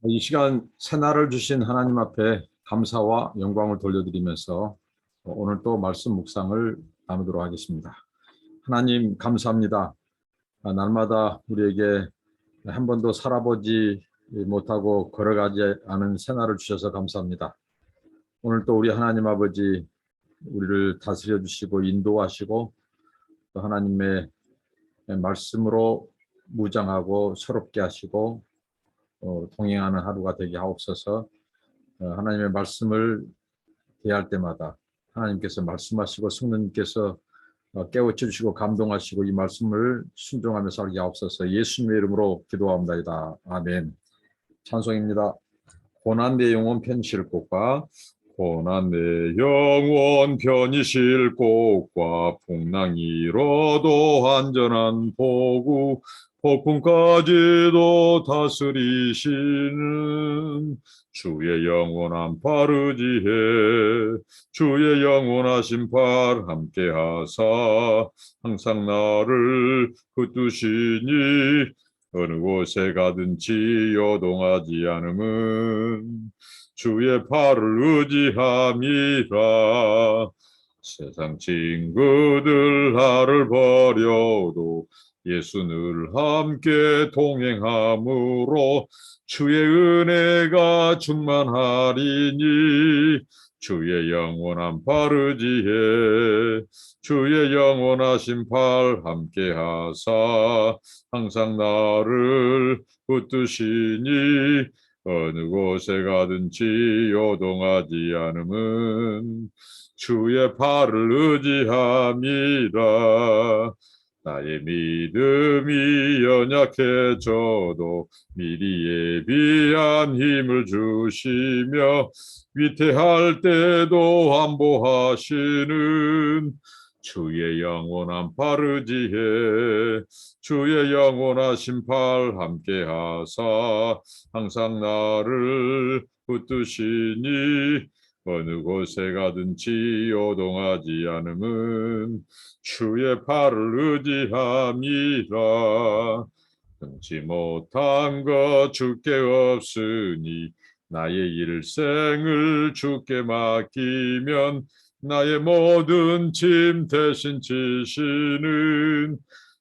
이 시간 새날을 주신 하나님 앞에 감사와 영광을 돌려드리면서 오늘 또 말씀 묵상을 나누도록 하겠습니다. 하나님 감사합니다. 날마다 우리에게 한 번도 살아보지 못하고 걸어가지 않은 새날을 주셔서 감사합니다. 오늘 또 우리 하나님 아버지 우리를 다스려 주시고 인도하시고 또 하나님의 말씀으로 무장하고 새롭게 하시고 동행하는 하루가 되게 하옵소서. 하나님의 말씀을 대할 때마다 하나님께서 말씀하시고 성령님께서 깨우쳐 주시고 감동하시고 이 말씀을 순종하며 살게 하옵소서. 예수님의 이름으로 기도합니다. 아멘. 찬송입니다. 고난 내 영혼 편히 곳과 고난 내 영혼 편히 쉴 곳과 풍랑 이뤄도 안전한 보구 폭풍까지도 다스리시는 주의 영원한 팔 의지해 주의 영원하신 팔 함께하사 항상 나를 붙드시니 어느 곳에 가든지 요동하지 않음은 주의 팔을 의지함이라. 세상 친구들 나를 버려도 예수 늘 함께 동행함으로 주의 은혜가 충만하리니 주의 영원한 팔 의지해 주의 영원하신 팔 함께하사 항상 나를 붙드시니 어느 곳에 가든지 요동하지 않음은 주의 팔을 의지함이라. 나의 믿음이 연약해져도 미리 예비한 힘을 주시며 위태할 때도 안보하시는 주의 영원한 팔 의지해 주의 영원하신 팔 함께하사 항상 나를 붙드시니 어느 곳에 가든지 요동하지 않음은 주의 팔을 의지함이라. 끊지 못한 것 주께 없으니 나의 일생을 주께 맡기면 나의 모든 짐 대신 지시는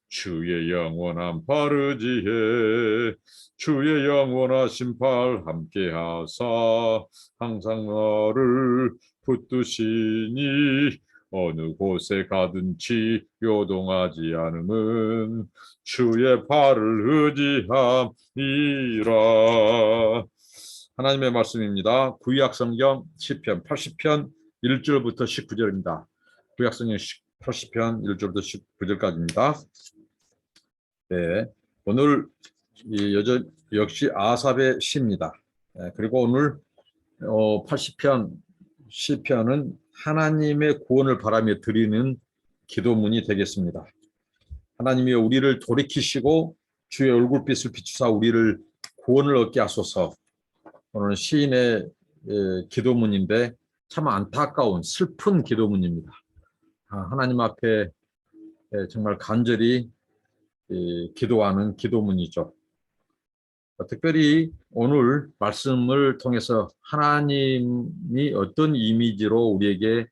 주의 영원한 팔 의지해 주의 영원하신 팔 함께하사 항상 나를 붙드시니 어느 곳에 가든지 요동하지 않음은 주의 팔을 의지함이라. 하나님의 말씀입니다. 구약성경 시편 80편 1절부터 19절입니다. 구약성경 80편 1절부터 19절까지입니다. 네, 오늘 역시 아삽의 시입니다. 그리고 오늘 80편 시편은 하나님의 구원을 바라며 드리는 기도문이 되겠습니다. 하나님이 우리를 돌이키시고 주의 얼굴빛을 비추사 우리를 구원을 얻게 하소서. 오늘 시인의 기도문인데 참 안타까운 슬픈 기도문입니다. 하나님 앞에 정말 간절히 기도하는 기도문이죠. 특별히 오늘 말씀을 통해서 하나님이 어떤 이미지로 우리에게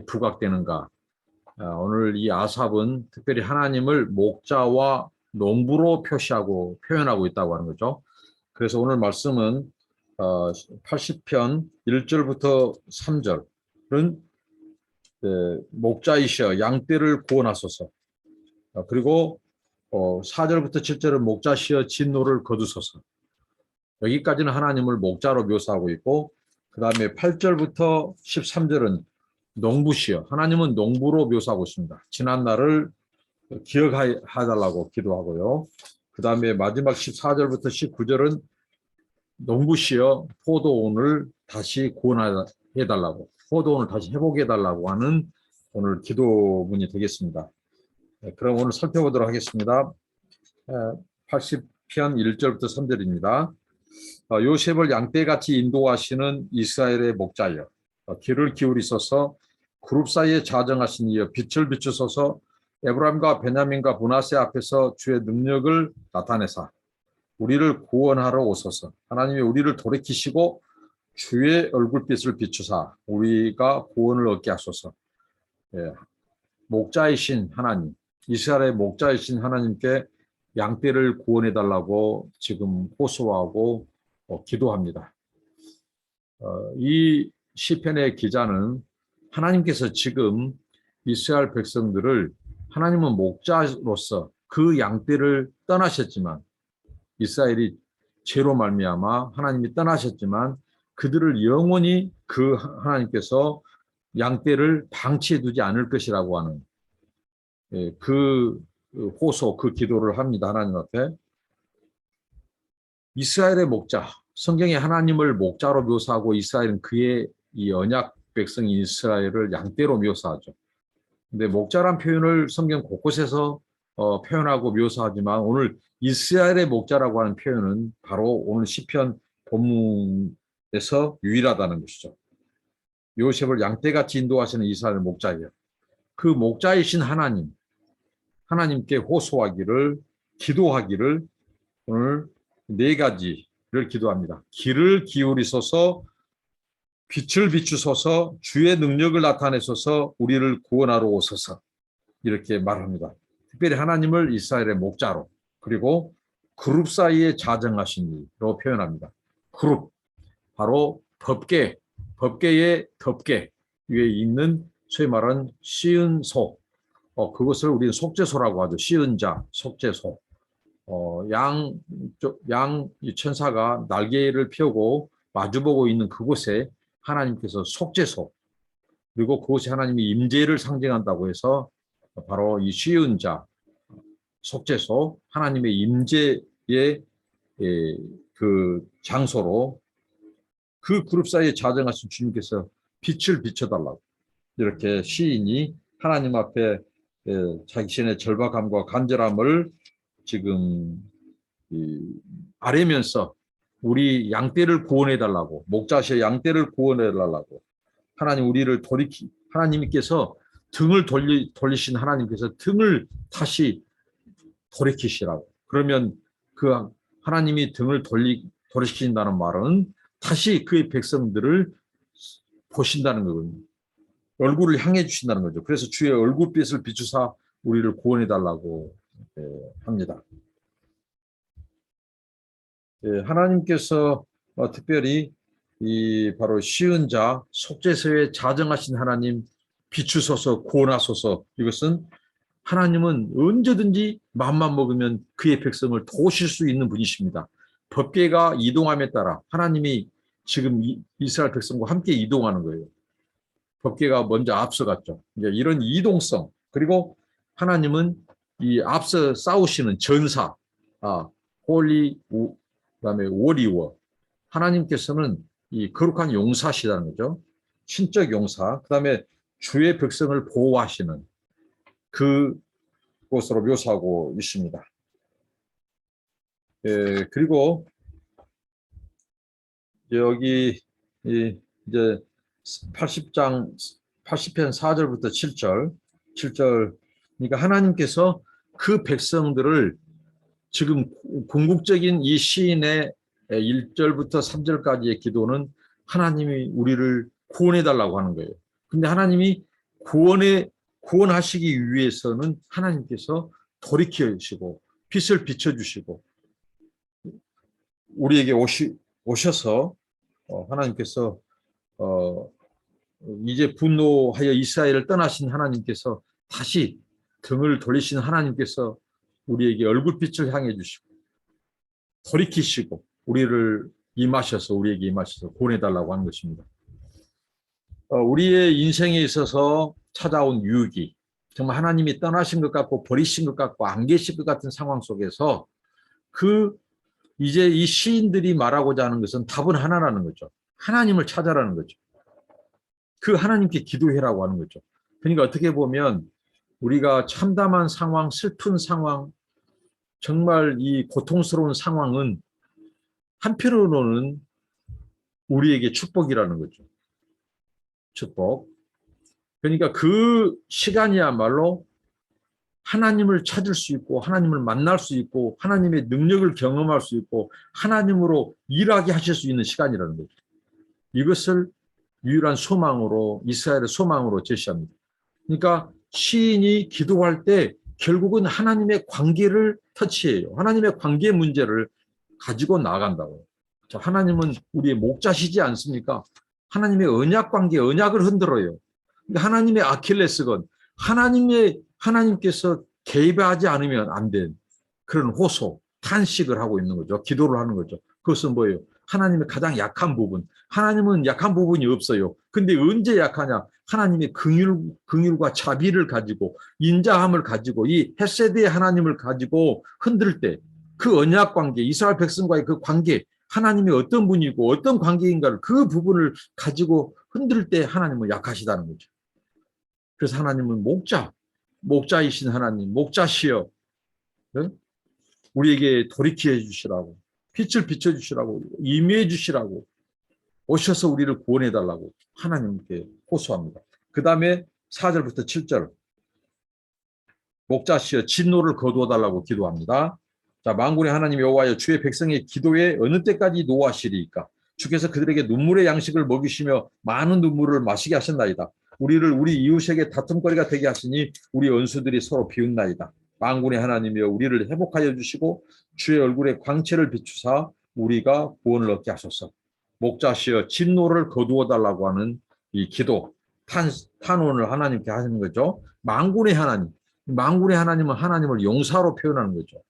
부각되는가. 오늘 이 아삽은 특별히 하나님을 목자와 농부로 표현하고 있다고 하는 거죠. 그래서 오늘 말씀은 80편 1절부터 3절은 목자이셔 양떼를 구원하소서. 그리고 4절부터 7절은 목자시여 진노를 거두소서. 여기까지는 하나님을 목자로 묘사하고 있고 그 다음에 8절부터 13절은 농부시여 하나님은 농부로 묘사하고 있습니다. 지난 날을 기억해달라고 기도하고요. 그 다음에 마지막 14절부터 19절은 농부시여 포도원을 다시 구원해달라고 포도원을 다시 회복해 달라고 하는 오늘 기도문이 되겠습니다. 그럼 오늘 살펴보도록 하겠습니다. 80편 1절부터 3절입니다. 요셉을 양떼같이 인도하시는 이스라엘의 목자여 귀를 기울이소서. 그룹 사이에 자정하신 이여 빛을 비추소서. 에브라임과 베냐민과 므낫세 앞에서 주의 능력을 나타내사 우리를 구원하러 오소서. 하나님이 우리를 돌이키시고 주의 얼굴빛을 비추사 우리가 구원을 얻게 하소서. 예, 목자이신 하나님, 이스라엘의 목자이신 하나님께 양떼를 구원해 달라고 지금 호소하고 기도합니다. 이 시편의 기자는 하나님께서 지금 이스라엘 백성들을, 하나님은 목자로서 그 양떼를 떠나셨지만, 이스라엘이 죄로 말미암아 하나님이 떠나셨지만 그들을 영원히 그 하나님께서 양떼를 방치해 두지 않을 것이라고 하는 그 호소, 그 기도를 합니다. 하나님 앞에. 이스라엘의 목자, 성경에 하나님을 목자로 묘사하고 이스라엘은 그의 이 언약 백성인 이스라엘을 양떼로 묘사하죠. 근데 목자란 표현을 성경 곳곳에서 표현하고 묘사하지만 오늘 이스라엘의 목자라고 하는 표현은 바로 오늘 시편 본문에서 유일하다는 것이죠. 요셉을 양떼같이 인도하시는 이스라엘 목자예요. 그 목자이신 하나님께 호소하기를, 기도하기를 오늘 네 가지를 기도합니다. 귀를 기울이소서, 빛을 비추소서, 주의 능력을 나타내소서, 우리를 구원하러 오소서. 이렇게 말합니다. 특별히 하나님을 이스라엘의 목자로, 그리고 그룹 사이에 자정하신 이로 표현합니다. 그룹, 바로 법계의 덮개 위에 있는 소위 말하는 씌은 소, 그것을 우리는 속죄소라고 하죠. 씌은 자, 속죄소. 양 천사가 날개를 펴고 마주보고 있는 그곳에 하나님께서 속죄소, 그리고 그것이 하나님의 임재를 상징한다고 해서 바로 이 씌은 자, 속죄소, 하나님의 임재의 그 장소로 그 그룹 사이에 자정하신 주님께서 빛을 비춰달라고 이렇게 시인이 하나님 앞에 자신의 절박함과 간절함을 지금 아뢰면서 우리 양떼를 구원해달라고, 목자시의 양떼를 구원해달라고, 하나님 우리를 하나님께서 등을 돌리신 하나님께서 등을 다시 돌이키시라고. 그러면 그 하나님이 등을 돌이키신다는 말은 다시 그의 백성들을 보신다는 거거든요. 얼굴을 향해 주신다는 거죠. 그래서 주의 얼굴빛을 비추사 우리를 구원해달라고 합니다. 하나님께서 특별히 바로 씌은 자, 속죄소에 자정하신 하나님, 비추소서, 구원하소서. 이것은 하나님은 언제든지 마음만 먹으면 그의 백성을 도우실 수 있는 분이십니다. 법궤가 이동함에 따라 하나님이 지금 이스라엘 백성과 함께 이동하는 거예요. 법궤가 먼저 앞서갔죠. 이런 이동성, 그리고 하나님은 이 앞서 싸우시는 전사, 홀리, 그다음에 워리워, 하나님께서는 이 거룩한 용사시라는 거죠. 신적 용사, 그다음에 주의 백성을 보호하시는 그곳으로 묘사하고 있습니다. 그리고 여기 이제 80편 4절부터 7절, 그러니까 하나님께서 그 백성들을 지금 궁극적인 이 시인의 1절부터 3절까지의 기도는 하나님이 우리를 구원해달라고 하는 거예요. 근데 하나님이 구원하시기 위해서는 하나님께서 돌이키시고 빛을 비춰주시고 우리에게 오셔서 하나님께서 이제 분노하여 이스라엘을 떠나신 하나님께서 다시 등을 돌리신 하나님께서 우리에게 얼굴빛을 향해 주시고 돌이키시고 우리에게 임하셔서 구원해달라고 하는 것입니다. 우리의 인생에 있어서 찾아온 유혹이 정말 하나님이 떠나신 것 같고 버리신 것 같고 안 계실 것 같은 상황 속에서 이제 이 시인들이 말하고자 하는 것은 답은 하나라는 거죠. 하나님을 찾아라는 거죠. 그 하나님께 기도해라고 하는 거죠. 그러니까 어떻게 보면 우리가 참담한 상황, 슬픈 상황, 정말 이 고통스러운 상황은 한편으로는 우리에게 축복이라는 거죠. 축복. 그러니까 그 시간이야말로 하나님을 찾을 수 있고 하나님을 만날 수 있고 하나님의 능력을 경험할 수 있고 하나님으로 일하게 하실 수 있는 시간이라는 거죠. 이것을 유일한 소망으로 이스라엘의 소망으로 제시합니다. 그러니까 시인이 기도할 때 결국은 하나님의 관계를 터치해요. 하나님의 관계 문제를 가지고 나아간다고요. 자, 하나님은 우리의 목자시지 않습니까? 하나님의 언약 관계, 언약을 흔들어요. 하나님의 아킬레스건, 하나님께서 개입하지 않으면 안 된 그런 호소, 탄식을 하고 있는 거죠. 기도를 하는 거죠. 그것은 뭐예요? 하나님의 가장 약한 부분. 하나님은 약한 부분이 없어요. 근데 언제 약하냐? 하나님의 긍휼과 자비를 가지고 인자함을 가지고 이 헤세드의 하나님을 가지고 흔들 때 그 언약 관계, 이스라엘 백성과의 그 관계, 하나님이 어떤 분이고 어떤 관계인가를 그 부분을 가지고 흔들 때 하나님은 약하시다는 거죠. 그래서 하나님은 목자이신 하나님, 목자시여 우리에게 돌이켜 주시라고, 빛을 비춰주시라고, 임해 주시라고, 오셔서 우리를 구원해달라고 하나님께 호소합니다. 그 다음에 4절부터 7절 목자시여 진노를 거두어달라고 기도합니다. 자, 만군의 하나님 여호와여 주의 백성의 기도에 어느 때까지 노하시리이까? 주께서 그들에게 눈물의 양식을 먹이시며 많은 눈물을 마시게 하셨나이다. 우리를 우리 이웃에게 다툼거리가 되게 하시니 우리 원수들이 서로 비웃나이다. 만군의 하나님이여 우리를 회복하여 주시고 주의 얼굴에 광채를 비추사 우리가 구원을 얻게 하소서. 목자시여 진노를 거두어 달라고 하는 이 기도, 탄원을 하나님께 하시는 거죠. 만군의 하나님, 만군의 하나님은 하나님을 용사로 표현하는 거죠.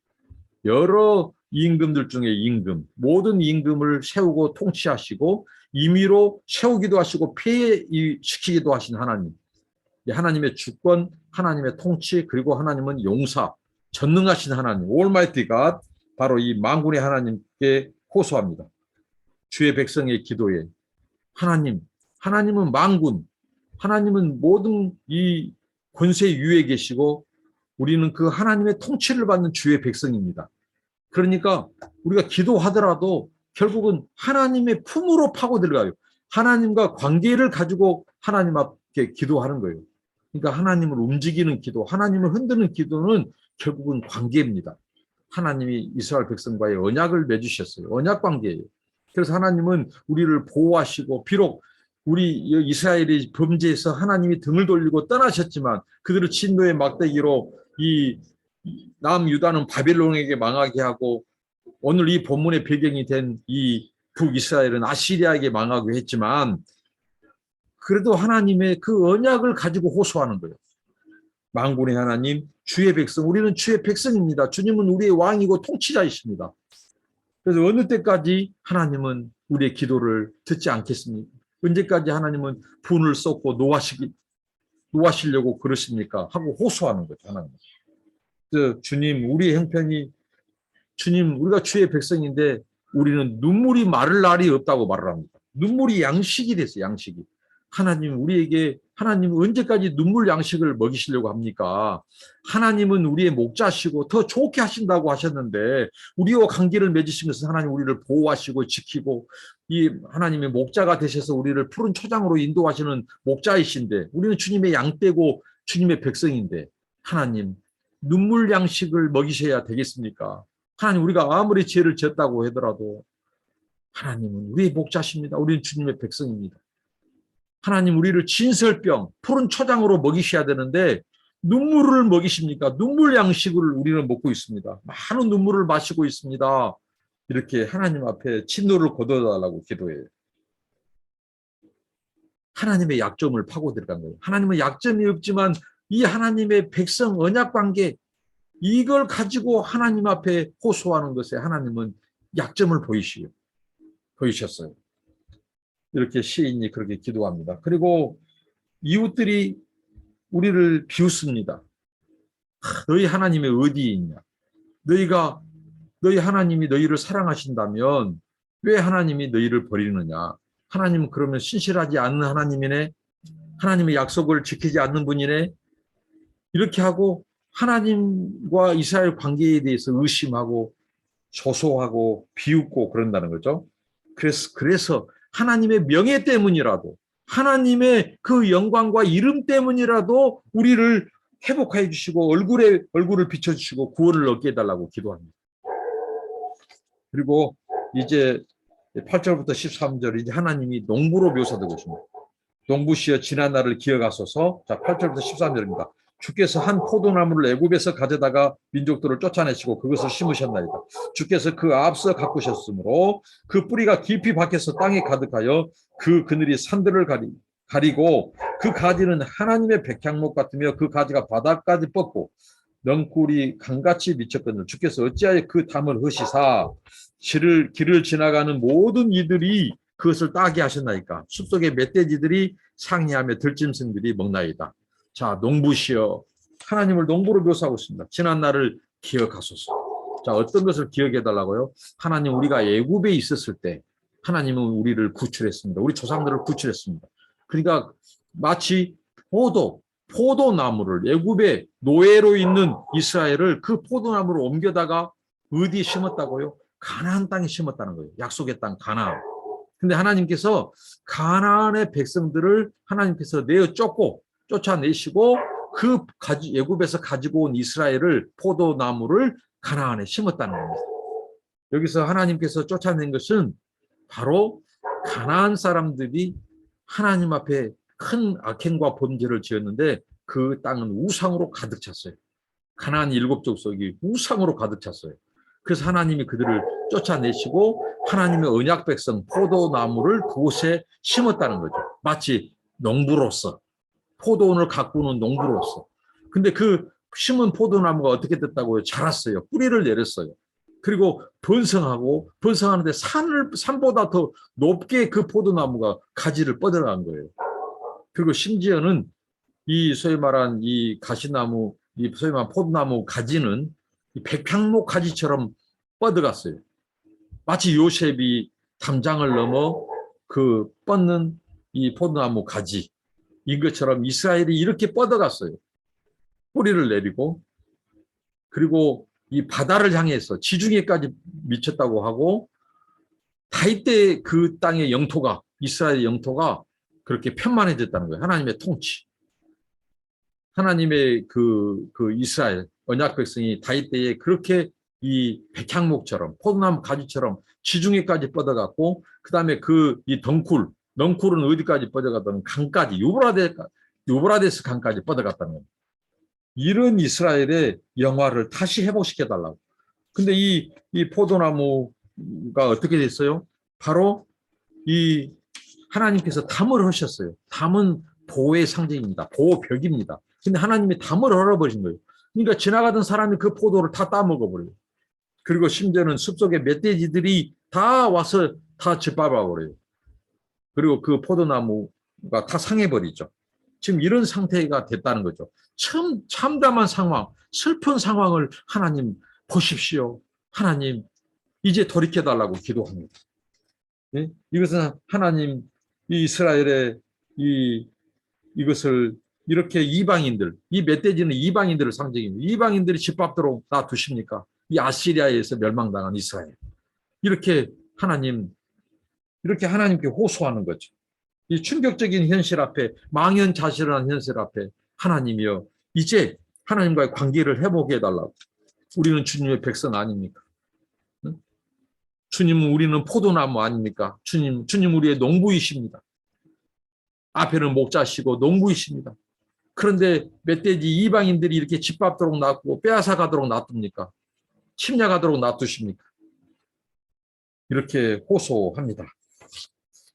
여러 임금들 중에 임금, 모든 임금을 세우고 통치하시고 임의로 세우기도 하시고 폐해시키기도 하신 하나님. 하나님의 주권, 하나님의 통치, 그리고 하나님은 용사, 전능하신 하나님, 올마이티 갓, 바로 이 만군의 하나님께 호소합니다. 주의 백성의 기도에 하나님은 만군, 하나님은 모든 이 권세 위에 계시고 우리는 그 하나님의 통치를 받는 주의 백성입니다. 그러니까 우리가 기도하더라도 결국은 하나님의 품으로 파고 들어가요. 하나님과 관계를 가지고 하나님 앞에 기도하는 거예요. 그러니까 하나님을 움직이는 기도, 하나님을 흔드는 기도는 결국은 관계입니다. 하나님이 이스라엘 백성과의 언약을 맺으셨어요. 언약 관계예요. 그래서 하나님은 우리를 보호하시고 비록 우리 이스라엘이 범죄해서 하나님이 등을 돌리고 떠나셨지만 그들을 진노의 막대기로 이 남유다는 바빌론에게 망하게 하고 오늘 이 본문의 배경이 된 이 북이스라엘은 아시리아에게 망하게 했지만 그래도 하나님의 그 언약을 가지고 호소하는 거예요. 만군의 하나님, 주의 백성, 우리는 주의 백성입니다. 주님은 우리의 왕이고 통치자이십니다. 그래서 어느 때까지 하나님은 우리의 기도를 듣지 않겠습니까? 언제까지 하나님은 분을 쏟고 노하시려고 그러십니까? 하고 호소하는 거죠. 하나님. 주님, 우리의 형편이 주님, 우리가 주의 백성인데 우리는 눈물이 마를 날이 없다고 말을 합니다. 눈물이 양식이 됐어요. 양식이. 하나님은 언제까지 눈물 양식을 먹이시려고 합니까? 하나님은 우리의 목자시고 더 좋게 하신다고 하셨는데 우리와 관계를 맺으시면서 하나님 우리를 보호하시고 지키고 이 하나님의 목자가 되셔서 우리를 푸른 초장으로 인도하시는 목자이신데 우리는 주님의 양떼고 주님의 백성인데 하나님 눈물 양식을 먹이셔야 되겠습니까? 하나님 우리가 아무리 죄를 지었다고 하더라도 하나님은 우리의 목자십니다. 우리는 주님의 백성입니다. 하나님 우리를 진설병, 푸른 초장으로 먹이셔야 되는데 눈물을 먹이십니까? 눈물 양식을 우리는 먹고 있습니다. 많은 눈물을 마시고 있습니다. 이렇게 하나님 앞에 진노를 거둬달라고 기도해요. 하나님의 약점을 파고 들어간 거예요. 하나님은 약점이 없지만 이 하나님의 백성 언약관계 이걸 가지고 하나님 앞에 호소하는 것에 하나님은 약점을 보이셨어요. 이렇게 시인이 그렇게 기도합니다. 그리고 이웃들이 우리를 비웃습니다. 너희 하나님이 어디에 있냐? 너희 하나님이 너희를 사랑하신다면 왜 하나님이 너희를 버리느냐? 하나님은 그러면 신실하지 않는 하나님이네? 하나님의 약속을 지키지 않는 분이네? 이렇게 하고 하나님과 이스라엘 관계에 대해서 의심하고 조소하고 비웃고 그런다는 거죠. 그래서 하나님의 명예 때문이라도 하나님의 그 영광과 이름 때문이라도 우리를 회복해 주시고 얼굴을 비춰주시고 구원을 얻게 해달라고 기도합니다. 그리고 이제 8절부터 13절 이제 하나님이 농부로 묘사되고 있습니다. 농부시여 지난 날을 기억하소서. 자, 8절부터 13절입니다. 주께서 한 포도나무를 애굽에서 가져다가 민족들을 쫓아내시고 그것을 심으셨나이다. 주께서 그 앞서 가꾸셨으므로 그 뿌리가 깊이 박혀서 땅에 가득하여 그 그늘이 산들을 가리고 그 가지는 하나님의 백향목 같으며 그 가지가 바닥까지 뻗고 넝쿨이 강같이 미쳤거늘 주께서 어찌하여 그 담을 허시사 길을 지나가는 모든 이들이 그것을 따게 하셨나이까. 숲속의 멧돼지들이 상이하며 들짐승들이 먹나이다. 자, 농부시여 하나님을 농부로 묘사하고 있습니다. 지난 날을 기억하소서. 자, 어떤 것을 기억해 달라고요? 하나님, 우리가 애굽에 있었을 때 하나님은 우리를 구출했습니다. 우리 조상들을 구출했습니다. 그러니까 마치 포도나무를 애굽에 노예로 있는 이스라엘을 그 포도나무를 옮겨다가 어디에 심었다고요? 가나안 땅에 심었다는 거예요. 약속의 땅 가나안. 근데 하나님께서 가나안의 백성들을 하나님께서 쫓아내시고 그 애굽에서 가지고 온 이스라엘을 포도나무를 가나안에 심었다는 겁니다. 여기서 하나님께서 쫓아낸 것은 바로 가나안 사람들이 하나님 앞에 큰 악행과 범죄를 지었는데 그 땅은 우상으로 가득 찼어요. 가나안 7족속이 우상으로 가득 찼어요. 그래서 하나님이 그들을 쫓아내시고 하나님의 언약 백성 포도나무를 그곳에 심었다는 거죠. 마치 농부로서 포도원을 가꾸는 농부로서. 근데 그 심은 포도나무가 어떻게 됐다고요? 자랐어요. 뿌리를 내렸어요. 그리고 번성하는데 산보다 더 높게 그 포도나무가 가지를 뻗어간 거예요. 그리고 심지어는 이 소위 말한 이 가시나무, 이 소위 말한 포도나무 가지는 이 백향목 가지처럼 뻗어갔어요. 마치 요셉이 담장을 넘어 그 뻗는 이 포도나무 가지 이것처럼 이스라엘이 이렇게 뻗어갔어요. 뿌리를 내리고 그리고 이 바다를 향해서 지중해까지 미쳤다고 하고 다윗 때 그 땅의 영토가 이스라엘의 영토가 그렇게 편만해졌다는 거예요. 하나님의 통치. 하나님의 그 이스라엘 언약 백성이 다윗 때에 그렇게 이 백향목처럼 포도나무 가지처럼 지중해까지 뻗어갔고 그다음에 이 넝쿨은 어디까지 뻗어갔다면 강까지 유브라데스 강까지 뻗어갔다는 거예요. 이런 이스라엘의 영화를 다시 회복시켜달라고. 근데 이 포도나무가 어떻게 됐어요? 바로 이 하나님께서 담을 하셨어요. 담은 보호의 상징입니다. 보호벽입니다. 근데 하나님이 담을 헐어버린 거예요. 그러니까 지나가던 사람이 그 포도를 다 따먹어버려요. 그리고 심지어는 숲속의 멧돼지들이 다 와서 다 짓밟아버려요. 그리고 그 포도나무가 다 상해버리죠. 지금 이런 상태가 됐다는 거죠. 참담한 상황, 슬픈 상황을 하나님 보십시오. 하나님 이제 돌이켜달라고 기도합니다. 네? 이것은 하나님 이 이스라엘의 이것을 이렇게 이방인들, 이 멧돼지는 이방인들을 상징입니다. 이방인들이 짓밟도록 놔두십니까? 이 아시리아에서 멸망당한 이스라엘. 이렇게 하나님께 호소하는 거죠. 이 충격적인 현실 앞에 망연자실한 현실 앞에 하나님이여 이제 하나님과의 관계를 회복해 달라고. 우리는 주님의 백성 아닙니까? 주님은 우리는 포도나무 아닙니까? 주님 우리의 농부이십니다. 앞에는 목자시고 농부이십니다. 그런데 멧돼지 이방인들이 이렇게 짓밟도록 놔두고 빼앗아가도록 놔둡니까? 침략하도록 놔두십니까? 이렇게 호소합니다.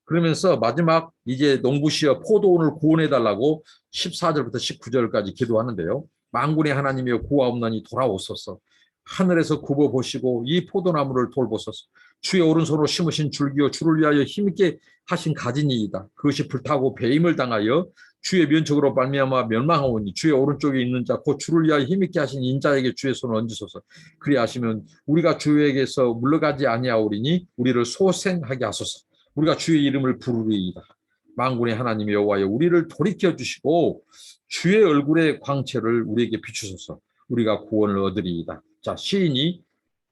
그러면서 마지막 이제 농부시여 포도원을 구원해달라고 14절부터 19절까지 기도하는데요. 만군의 하나님이여 구하옵나니 돌아오소서. 하늘에서 굽어보시고 이 포도나무를 돌보소서. 주의 오른손으로 심으신 줄기요 주를 위하여 힘있게 하신 가지니이다. 그것이 불타고 배임을 당하여 주의 면책으로 말미암아 멸망하오니 주의 오른쪽에 있는 자 곧 주를 위하여 힘있게 하신 인자에게 주의 손을 얹으소서. 그리하시면 우리가 주에게서 물러가지 아니하오리니 우리를 소생하게 하소서. 우리가 주의 이름을 부르리이다. 만군의 하나님 여호와여 우리를 돌이켜 주시고 주의 얼굴의 광채를 우리에게 비추소서. 우리가 구원을 얻으리이다. 자, 시인이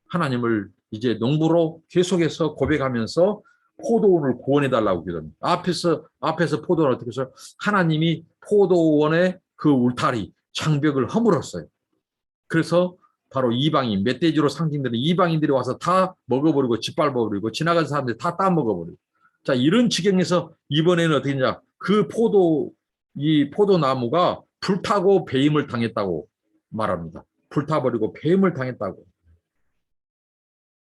하나님을 이제 농부로 계속해서 고백하면서 포도원을 구원해달라고 기도합니다. 앞에서 포도원을 어떻게 해서 하나님이 포도원의 그 울타리, 장벽을 허물었어요. 그래서 바로 이방인, 멧돼지로 상징되는 이방인들이 와서 다 먹어버리고 짓밟아버리고 지나간 사람들이 다 따먹어버리고. 자, 이런 지경에서 이번에는 어떻게 했냐. 이 포도나무가 불타고 배임을 당했다고 말합니다. 불타버리고 배임을 당했다고.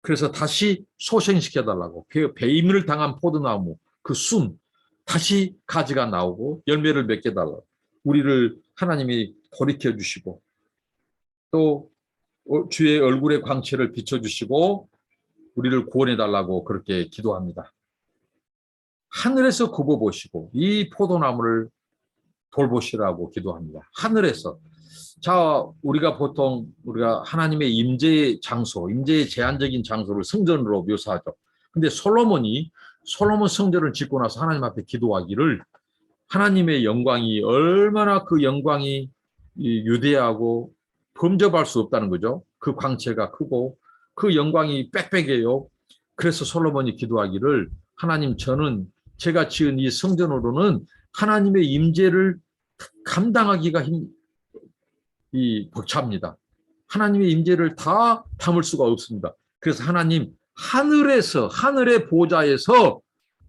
그래서 다시 소생시켜달라고. 배임을 당한 포도나무, 그 순, 다시 가지가 나오고 열매를 맺게 달라고. 우리를 하나님이 돌이켜 주시고 또 주의 얼굴의 광채를 비춰주시고 우리를 구원해 달라고 그렇게 기도합니다. 하늘에서 굽어보시고 이 포도나무를 돌보시라고 기도합니다. 하늘에서. 자, 우리가 보통 하나님의 임재의 장소, 임재의 제한적인 장소를 성전으로 묘사하죠. 근데 솔로몬 성전을 짓고 나서 하나님 앞에 기도하기를 하나님의 영광이 얼마나 그 영광이 유대하고 범접할 수 없다는 거죠. 그 광채가 크고 그 영광이 빽빽해요. 그래서 솔로몬이 기도하기를 하나님, 저는 제가 지은 이 성전으로는 하나님의 임재를 감당하기가 벅찹니다. 하나님의 임재를 다 담을 수가 없습니다. 그래서 하나님, 하늘의 보좌에서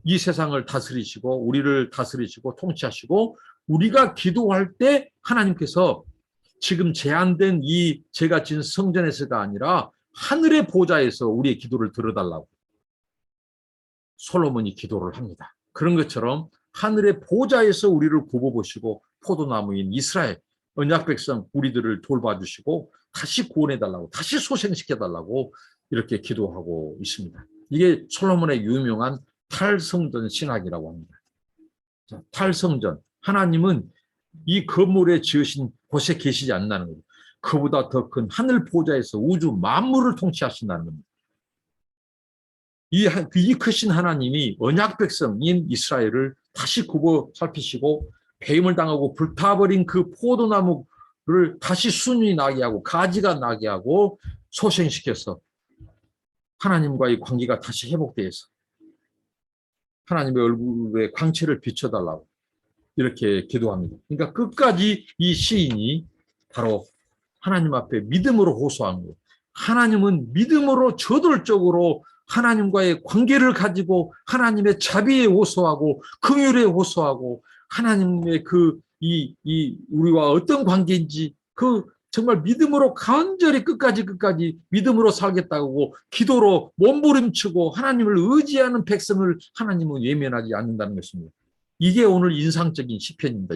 이 세상을 다스리시고 우리를 다스리시고 통치하시고 우리가 기도할 때 하나님께서 지금 제한된 이 제가 지은 성전에서가 아니라 하늘의 보좌에서 우리의 기도를 들어달라고 솔로몬이 기도를 합니다. 그런 것처럼 하늘의 보좌에서 우리를 굽어보시고 포도나무인 이스라엘 언약 백성 우리들을 돌봐주시고 다시 구원해달라고, 다시 소생시켜달라고 이렇게 기도하고 있습니다. 이게 솔로몬의 유명한 탈성전 신학이라고 합니다. 자, 탈성전, 하나님은 이 건물에 지으신 곳에 계시지 않는다는 거죠. 그보다 더 큰 하늘 보좌에서 우주 만물을 통치하신다는 겁니다. 이 크신 하나님이 언약 백성인 이스라엘을 다시 굽어 살피시고 배임을 당하고 불타버린 그 포도나무를 다시 순이 나게 하고 가지가 나게 하고 소생시켜서 하나님과의 관계가 다시 회복돼서 하나님의 얼굴에 광채를 비춰달라고 이렇게 기도합니다. 그러니까 끝까지 이 시인이 바로 하나님 앞에 믿음으로 호소한 거예요. 하나님은 믿음으로 저돌적으로 하나님과의 관계를 가지고 하나님의 자비에 호소하고 긍휼에 호소하고 하나님의 우리와 어떤 관계인지 정말 믿음으로 간절히 끝까지 믿음으로 살겠다고 기도로 몸부림치고 하나님을 의지하는 백성을 하나님은 외면하지 않는다는 것입니다. 이게 오늘 인상적인 시편입니다.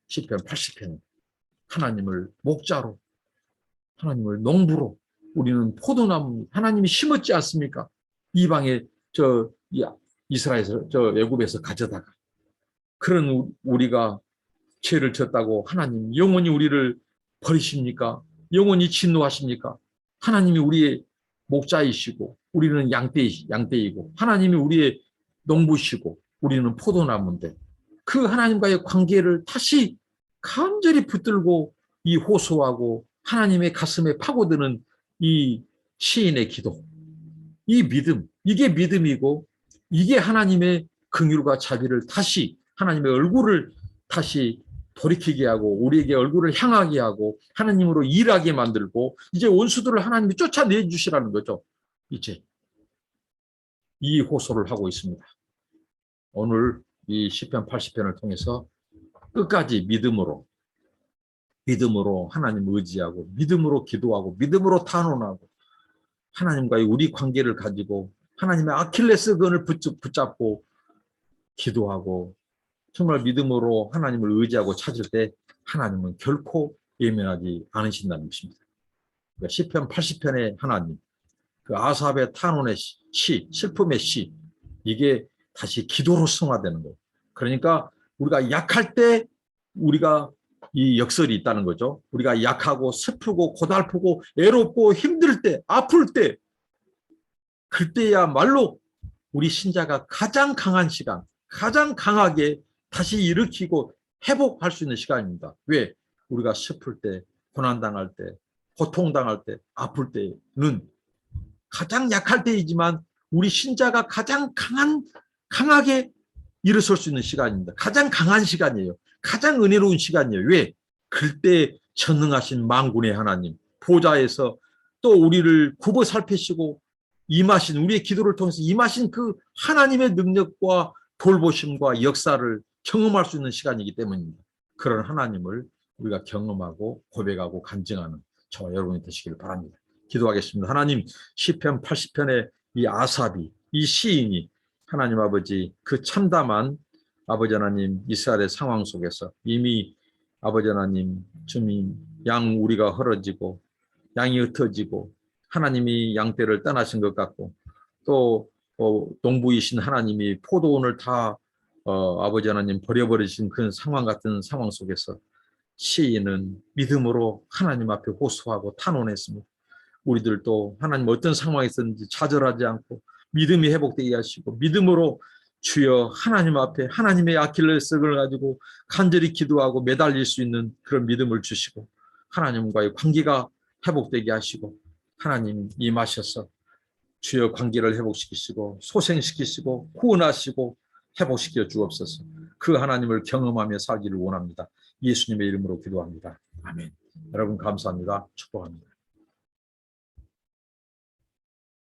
시편 80편. 하나님을 목자로, 하나님을 농부로, 우리는 포도나무, 하나님이 심었지 않습니까? 이방에 이스라엘에서 애굽에서 가져다가 그런 우리가 죄를 졌다고 하나님 영원히 우리를 버리십니까? 영원히 진노하십니까? 하나님이 우리의 목자이시고 우리는 양떼이고 하나님이 우리의 농부시고 우리는 포도나무인데 그 하나님과의 관계를 다시 간절히 붙들고 이 호소하고 하나님의 가슴에 파고드는 이 시인의 기도, 이 믿음, 이게 믿음이고 이게 하나님의 긍휼과 자비를 다시 하나님의 얼굴을 다시 돌이키게 하고 우리에게 얼굴을 향하게 하고 하나님으로 일하게 만들고 이제 원수들을 하나님이 쫓아내 주시라는 거죠. 이제 이 호소를 하고 있습니다. 오늘 이 시편 80편을 통해서 끝까지 믿음으로 하나님을 의지하고 믿음으로 기도하고 믿음으로 탄원하고 하나님과의 우리 관계를 가지고 하나님의 아킬레스건을 붙잡고 기도하고 정말 믿음으로 하나님을 의지하고 찾을 때 하나님은 결코 예면하지 않으신다는 것입니다. 그러니까 시편 80편의 하나님, 그 아삽의 탄원의 시, 슬픔의 시, 이게 다시 기도로 승화되는 거예요. 그러니까 우리가 약할 때 우리가 이 역설이 있다는 거죠. 우리가 약하고 슬프고 고달프고 애롭고 힘들 때, 아플 때, 그때야말로 우리 신자가 가장 강한 시간, 가장 강하게 다시 일으키고 회복할 수 있는 시간입니다. 왜? 우리가 슬플 때, 고난당할 때, 고통당할 때, 아플 때는 가장 약할 때이지만 우리 신자가 가장 강하게 일어설 수 있는 시간입니다. 가장 강한 시간이에요. 가장 은혜로운 시간이에요. 왜? 글대 전능하신 만군의 하나님, 보좌에서 또 우리를 굽어 살피시고 임하신, 우리의 기도를 통해서 임하신 그 하나님의 능력과 돌보심과 역사를 경험할 수 있는 시간이기 때문입니다. 그런 하나님을 우리가 경험하고 고백하고 간증하는 저와 여러분이 되시길 바랍니다. 기도하겠습니다. 하나님, 시편 80편의 이 아삽이, 이 시인이 하나님 아버지 그 참담한 아버지 하나님 이스라엘의 상황 속에서 이미 아버지 하나님 주님 양 우리가 헐어지고 양이 흩어지고 하나님이 양떼를 떠나신 것 같고 또 농부이신 하나님이 포도원을 다 아버지 하나님 버려버리신 그런 상황 같은 상황 속에서 시인은 믿음으로 하나님 앞에 호소하고 탄원했습니다. 우리들도 하나님 어떤 상황에 있었는지 좌절하지 않고 믿음이 회복되게 하시고 믿음으로 주여 하나님 앞에 하나님의 아킬레스건을 가지고 간절히 기도하고 매달릴 수 있는 그런 믿음을 주시고 하나님과의 관계가 회복되게 하시고 하나님 임하셔서 주여 관계를 회복시키시고 소생시키시고 구원하시고 회복시켜 주옵소서. 그 하나님을 경험하며 살기를 원합니다. 예수님의 이름으로 기도합니다. 아멘. 여러분 감사합니다. 축복합니다.